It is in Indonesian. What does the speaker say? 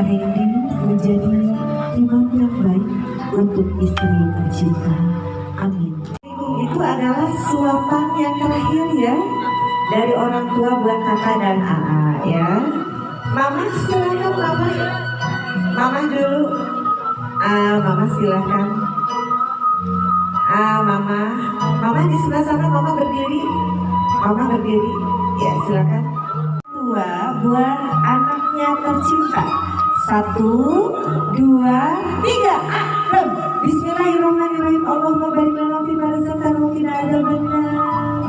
Randy menjadi imam yang baik untuk istri tercinta. Amin. Itu adalah suapan yang terakhir ya dari orang tua buat kakak dan AA ya. Mama silakan mama. Mama dulu. Mama silakan. Mama di sebelah sana, mama berdiri. Mama berdiri. Ya silakan. Tua buat anaknya tercinta. 1, 2, 3. Bismillahirrahmanirrahim. Allahumma barik